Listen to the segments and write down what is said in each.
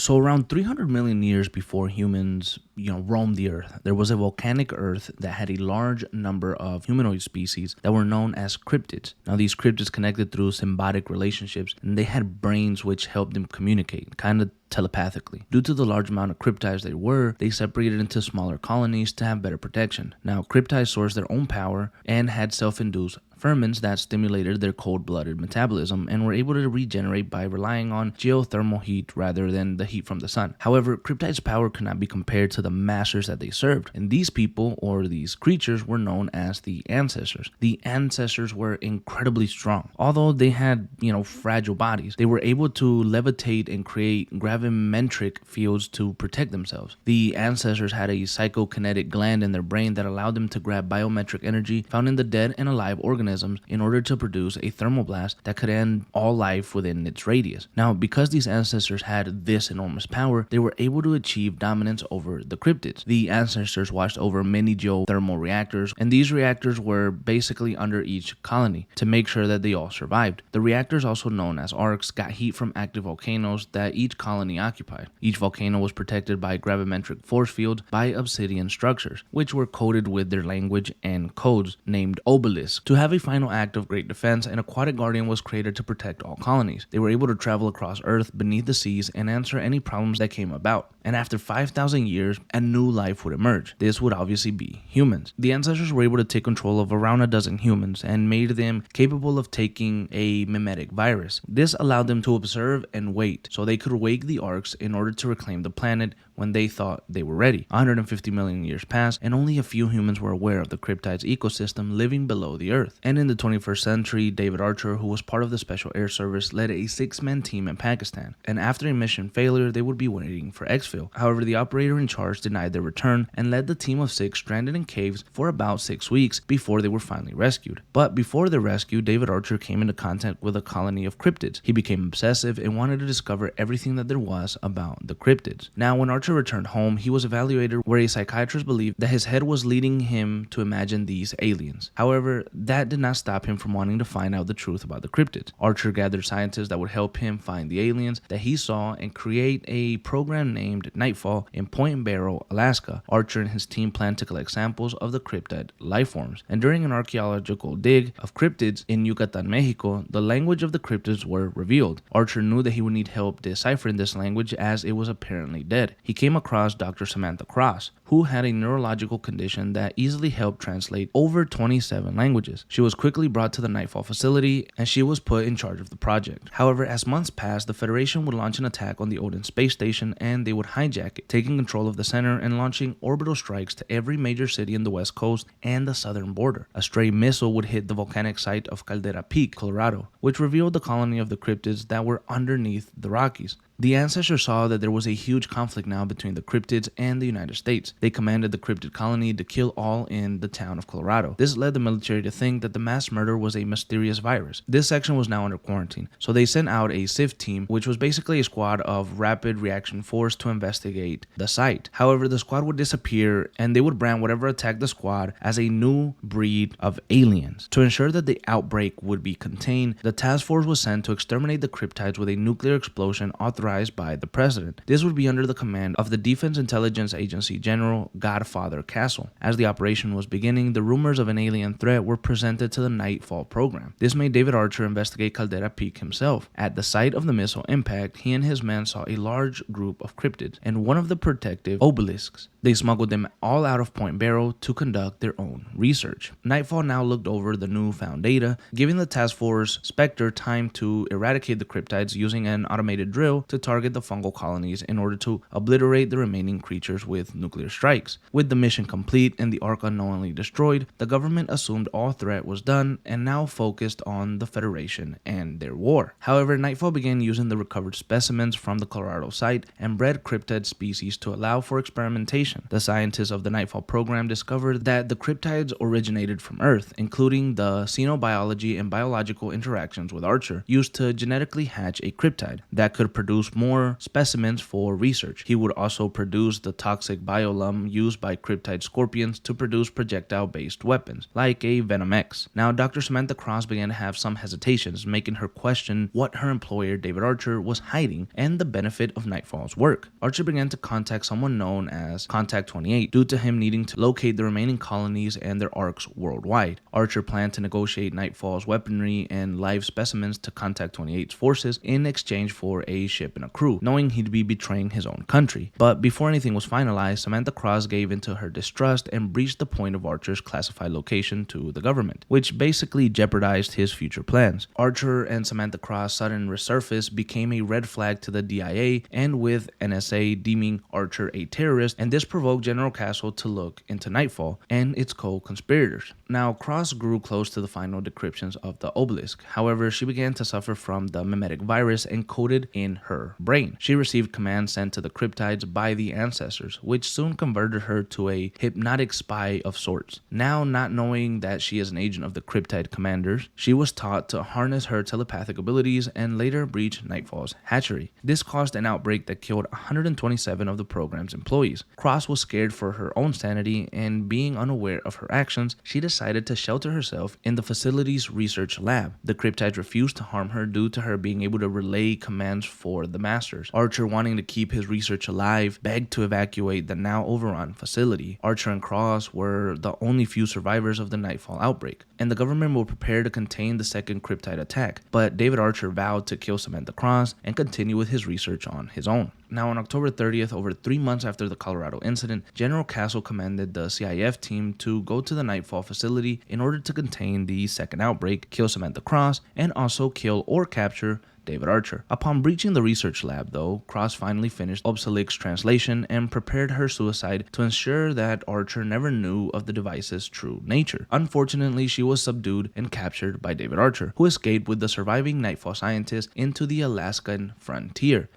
So around 300 million years before humans, roamed the Earth, there was a volcanic Earth that had a large number of humanoid species that were known as cryptids. Now these cryptids connected through symbiotic relationships, and they had brains which helped them communicate, kind of telepathically. Due to the large amount of cryptids there were, they separated into smaller colonies to have better protection. Now, cryptids sourced their own power and had self-induced ferments that stimulated their cold-blooded metabolism and were able to regenerate by relying on geothermal heat rather than the heat from the sun. However, cryptids' power could not be compared to the masters that they served, and these people, or these creatures, were known as the ancestors. The ancestors were incredibly strong. Although they had, fragile bodies, they were able to levitate and create gravimetric fields to protect themselves. The ancestors had a psychokinetic gland in their brain that allowed them to grab biometric energy found in the dead and alive organisms in order to produce a thermoblast that could end all life within its radius. Now, because these ancestors had this enormous power, they were able to achieve dominance over the cryptids. The ancestors watched over many geothermal reactors, and these reactors were basically under each colony to make sure that they all survived. The reactors, also known as arcs, got heat from active volcanoes that each colony occupied. Each volcano was protected by gravimetric force fields by obsidian structures, which were coded with their language and codes named obelisks. To have a final act of great defense, an aquatic guardian was created to protect all colonies. They were able to travel across Earth, beneath the seas, and answer any problems that came about. And after 5,000 years, a new life would emerge. This would obviously be humans. The ancestors were able to take control of around a dozen humans and made them capable of taking a mimetic virus. This allowed them to observe and wait, so they could wake the arcs in order to reclaim the planet when they thought they were ready. 150 million years passed, and only a few humans were aware of the cryptids ecosystem living below the Earth. And in the 21st century, David Archer, who was part of the Special Air Service, led a 6-man team in Pakistan. And after a mission failure, they would be waiting for exfil. However, the operator in charge denied their return and led the team of 6 stranded in caves for about 6 weeks before they were finally rescued. But before their rescue, David Archer came into contact with a colony of cryptids. He became obsessive and wanted to discover everything that there was about the cryptids. Now, when Archer returned home, he was evaluated where a psychiatrist believed that his head was leading him to imagine these aliens. However, that did not stop him from wanting to find out the truth about the cryptids. Archer gathered scientists that would help him find the aliens that he saw and create a program named Nightfall in Point Barrow, Alaska. Archer and his team planned to collect samples of the cryptid lifeforms, and during an archaeological dig of cryptids in Yucatan, Mexico, the language of the cryptids were revealed. Archer knew that he would need help deciphering this language as it was apparently dead. He came across Dr. Samantha Cross, who had a neurological condition that easily helped translate over 27 languages. She was quickly brought to the Nightfall facility, and she was put in charge of the project. However, as months passed, the Federation would launch an attack on the Odin space station, and they would hijack it, taking control of the center and launching orbital strikes to every major city in the west coast and the southern border. A stray missile would hit the volcanic site of Caldera Peak, Colorado, which revealed the colony of the cryptids that were underneath the Rockies. The ancestors saw that there was a huge conflict now between the cryptids and the United States. They commanded the cryptid colony to kill all in the town of Colorado. This led the military to think that the mass murder was a mysterious virus. This section was now under quarantine, so they sent out a SIF team, which was basically a squad of rapid reaction force to investigate the site. However, the squad would disappear, and they would brand whatever attacked the squad as a new breed of aliens. To ensure that the outbreak would be contained, the task force was sent to exterminate the cryptids with a nuclear explosion authorized by the president. This would be under the command of the Defense Intelligence Agency General Godfather Castle. As the operation was beginning, the rumors of an alien threat were presented to the Nightfall program. This made David Archer investigate Caldera Peak himself. At the site of the missile impact, he and his men saw a large group of cryptids and one of the protective obelisks. They smuggled them all out of Point Barrow to conduct their own research. Nightfall now looked over the newfound data, giving the task force Spectre time to eradicate the cryptids using an automated drill to target the fungal colonies in order to obliterate the remaining creatures with nuclear strikes. With the mission complete and the Ark unknowingly destroyed, the government assumed all threat was done and now focused on the Federation and their war. However, Nightfall began using the recovered specimens from the Colorado site and bred cryptid species to allow for experimentation. The scientists of the Nightfall program discovered that the cryptids originated from Earth, including the xenobiology and biological interactions with Archer used to genetically hatch a cryptid that could produce produce more specimens for research. He would also produce the toxic biolum used by cryptid scorpions to produce projectile-based weapons, like a Venom X. Now, Dr. Samantha Cross began to have some hesitations, making her question what her employer David Archer was hiding and the benefit of Nightfall's work. Archer began to contact someone known as Contact 28 due to him needing to locate the remaining colonies and their arcs worldwide. Archer planned to negotiate Nightfall's weaponry and live specimens to Contact 28's forces in exchange for a ship and a crew, knowing he'd be betraying his own country. But before anything was finalized, Samantha Cross gave into her distrust and breached the point of Archer's classified location to the government, which basically jeopardized his future plans. Archer and Samantha Cross' sudden resurface became a red flag to the DIA, and with NSA deeming Archer a terrorist, and this provoked General Castle to look into Nightfall and its co-conspirators. Now, Cross grew close to the final decryptions of the obelisk. However, she began to suffer from the mimetic virus encoded in her brain. She received commands sent to the cryptids by the ancestors, which soon converted her to a hypnotic spy of sorts. Now, not knowing that she is an agent of the cryptid commanders, she was taught to harness her telepathic abilities and later breach Nightfall's hatchery. This caused an outbreak that killed 127 of the program's employees. Cross was scared for her own sanity, and being unaware of her actions, she decided to shelter herself in the facility's research lab. The cryptids refused to harm her due to her being able to relay commands for the masters. Archer, wanting to keep his research alive, begged to evacuate the now overrun facility. Archer and Cross were the only few survivors of the Nightfall outbreak, and the government will prepare to contain the second cryptid attack, but David Archer vowed to kill Samantha Cross and continue with his research on his own. Now, on October 30th, over 3 months after the Colorado incident, General Castle commanded the CIF team to go to the Nightfall facility in order to contain the second outbreak, kill Samantha Cross, and also kill or capture David Archer. Upon breaching the research lab, though, Cross finally finished Obselix's translation and prepared her suicide to ensure that Archer never knew of the device's true nature. Unfortunately, she was subdued and captured by David Archer, who escaped with the surviving Nightfall scientists into the Alaskan frontier.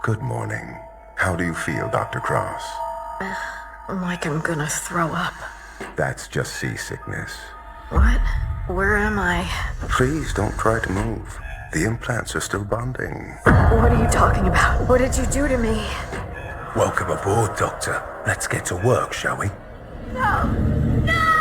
Good morning. How do you feel, Dr. Cross? Like I'm gonna throw up. That's just seasickness. What? Where am I? Please don't try to move. The implants are still bonding. What are you talking about? What did you do to me? Welcome aboard, Doctor. Let's get to work, shall we? No! No!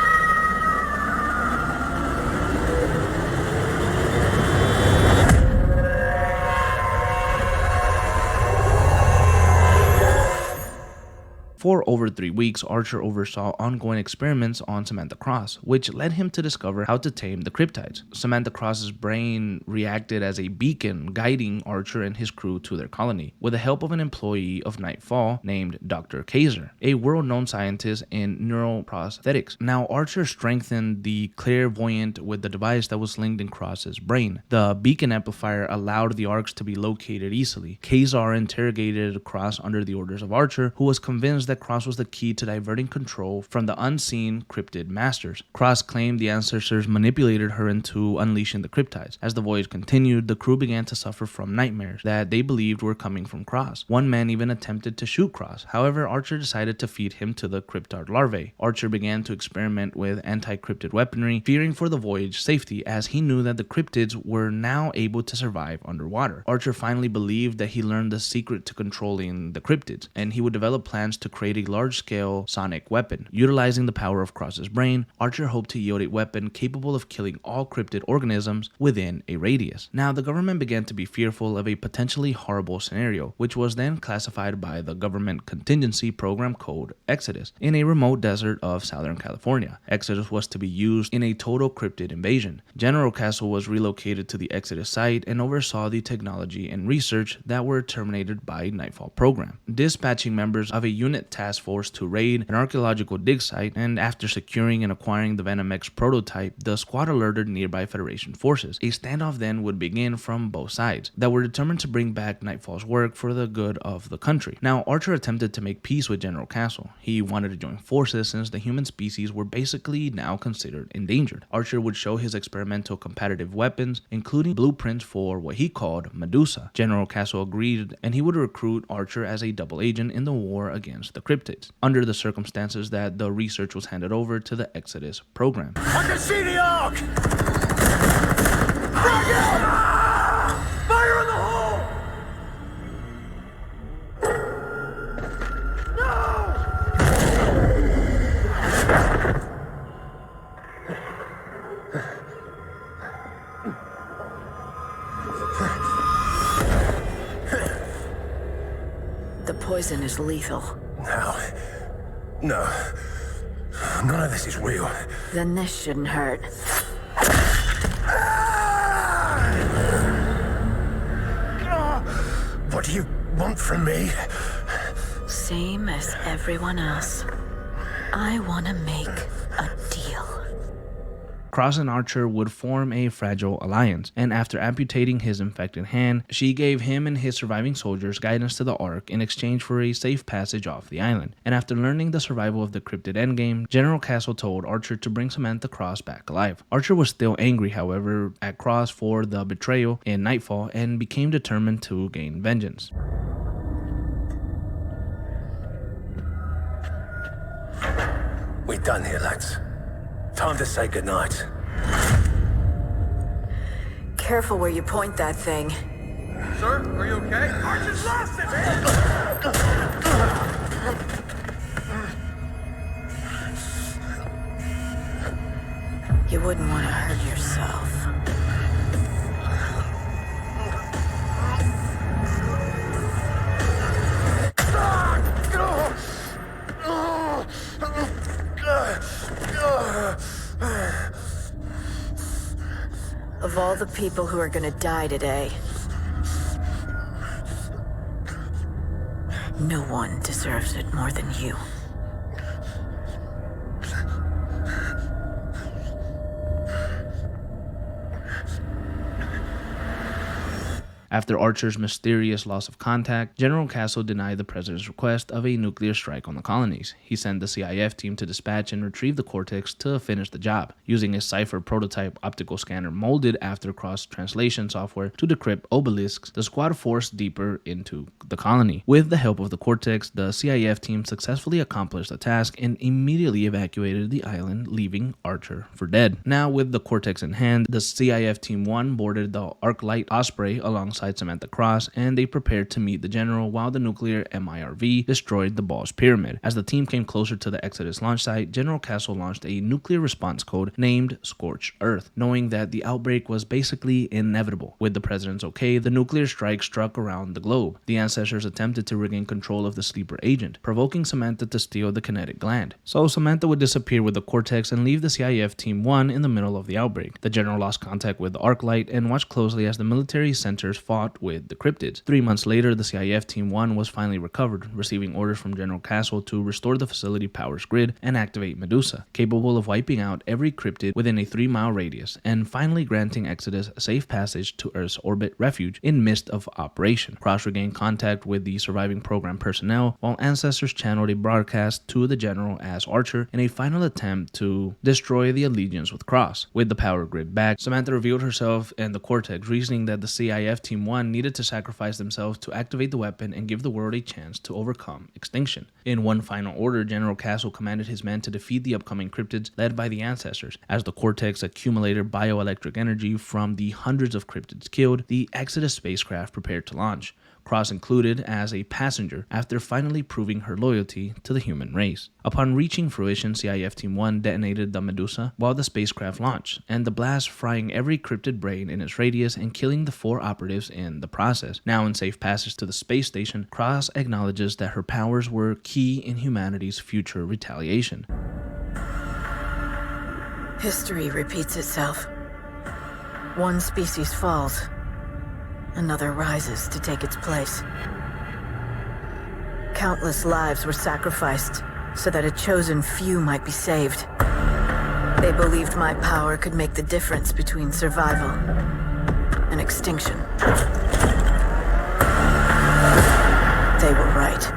For over 3 weeks, Archer oversaw ongoing experiments on Samantha Cross, which led him to discover how to tame the cryptids. Samantha Cross's brain reacted as a beacon, guiding Archer and his crew to their colony, with the help of an employee of Nightfall named Dr. Kaiser, a world-known scientist in neuroprosthetics. Now, Archer strengthened the clairvoyant with the device that was linked in Cross's brain. The beacon amplifier allowed the arcs to be located easily. Kaiser interrogated Cross under the orders of Archer, who was convinced that Cross was the key to diverting control from the unseen cryptid masters. Cross claimed the ancestors manipulated her into unleashing the cryptids. As the voyage continued, the crew began to suffer from nightmares that they believed were coming from Cross. One man even attempted to shoot Cross. However, Archer decided to feed him to the cryptid larvae. Archer began to experiment with anti-cryptid weaponry, fearing for the voyage's safety, as he knew that the cryptids were now able to survive underwater. Archer finally believed that he learned the secret to controlling the cryptids, and he would develop plans to create a large-scale sonic weapon. Utilizing the power of Cross's brain, Archer hoped to yield a weapon capable of killing all cryptid organisms within a radius. Now, the government began to be fearful of a potentially horrible scenario, which was then classified by the government contingency program code Exodus in a remote desert of Southern California. Exodus was to be used in a total cryptid invasion. General Castle was relocated to the Exodus site and oversaw the technology and research that were terminated by Nightfall program, dispatching members of a unit task force to raid an archaeological dig site, and after securing and acquiring the Venom X prototype, the squad alerted nearby Federation forces. A standoff then would begin from both sides that were determined to bring back Nightfall's work for the good of the country. Now, Archer attempted to make peace with General Castle. He wanted to join forces since the human species were basically now considered endangered. Archer would show his experimental competitive weapons, including blueprints for what he called Medusa. General Castle agreed, and he would recruit Archer as a double agent in the war against the cryptids, under the circumstances that the research was handed over to the Exodus program. I can see the arc! Frag out! Fire in the hole! The poison is lethal. No. None of this is real. Then this shouldn't hurt. What do you want from me? Same as everyone else. I want to make a deal. Cross and Archer would form a fragile alliance, and after amputating his infected hand, she gave him and his surviving soldiers guidance to the Ark in exchange for a safe passage off the island. And after learning the survival of the cryptid endgame, General Castle told Archer to bring Samantha Cross back alive. Archer was still angry, however, at Cross for the betrayal in Nightfall and became determined to gain vengeance. We're done here, lads. Time to say goodnight. Careful where you point that thing. Sir, are you okay? Archer's lost it, man! You wouldn't want to hurt yourself. Of all the people who are gonna die today, no one deserves it more than you. After Archer's mysterious loss of contact, General Castle denied the president's request of a nuclear strike on the colonies. He sent the CIF team to dispatch and retrieve the Cortex to finish the job, using a cipher prototype optical scanner molded after cross-translation software to decrypt obelisks. The squad forced deeper into the colony. With the help of the Cortex, the CIF team successfully accomplished the task and immediately evacuated the island, leaving Archer for dead. Now, with the Cortex in hand, the CIF Team 1 boarded the Arclight Osprey alongside Samantha Cross, and they prepared to meet the general while the nuclear MIRV destroyed the Boss Pyramid. As the team came closer to the Exodus launch site, General Castle launched a nuclear response code named Scorched Earth, knowing that the outbreak was basically inevitable. With the president's okay, the nuclear strike struck around the globe. The ancestors attempted to regain control of the sleeper agent, provoking Samantha to steal the kinetic gland. So Samantha would disappear with the Cortex and leave the CIF Team 1 in the middle of the outbreak. The general lost contact with the Arclight and watched closely as the military centers fought with the cryptids. 3 months later, the CIF Team 1 was finally recovered, receiving orders from General Castle to restore the facility power's grid and activate Medusa, capable of wiping out every cryptid within a 3-mile radius, and finally granting Exodus a safe passage to Earth's orbit refuge in midst of operation. Cross regained contact with the surviving program personnel, while ancestors channeled a broadcast to the general as Archer in a final attempt to destroy the allegiance with Cross. With the power grid back, Samantha revealed herself and the Cortex, reasoning that the CIF Team 1 needed to sacrifice themselves to activate the weapon and give the world a chance to overcome Extinction. In one final order, General Castle commanded his men to defeat the upcoming cryptids led by the ancestors. As the Cortex accumulated bioelectric energy from the hundreds of cryptids killed, the Exodus spacecraft prepared to launch. Cross included as a passenger after finally proving her loyalty to the human race. Upon reaching fruition, CIF Team 1 detonated the Medusa while the spacecraft launched, and the blast frying every cryptid brain in its radius and killing the 4 operatives in the process. Now in safe passage to the space station, Cross acknowledges that her powers were key in humanity's future retaliation. History repeats itself. One species falls, another rises to take its place. Countless lives were sacrificed so that a chosen few might be saved. They believed my power could make the difference between survival and extinction. They were right.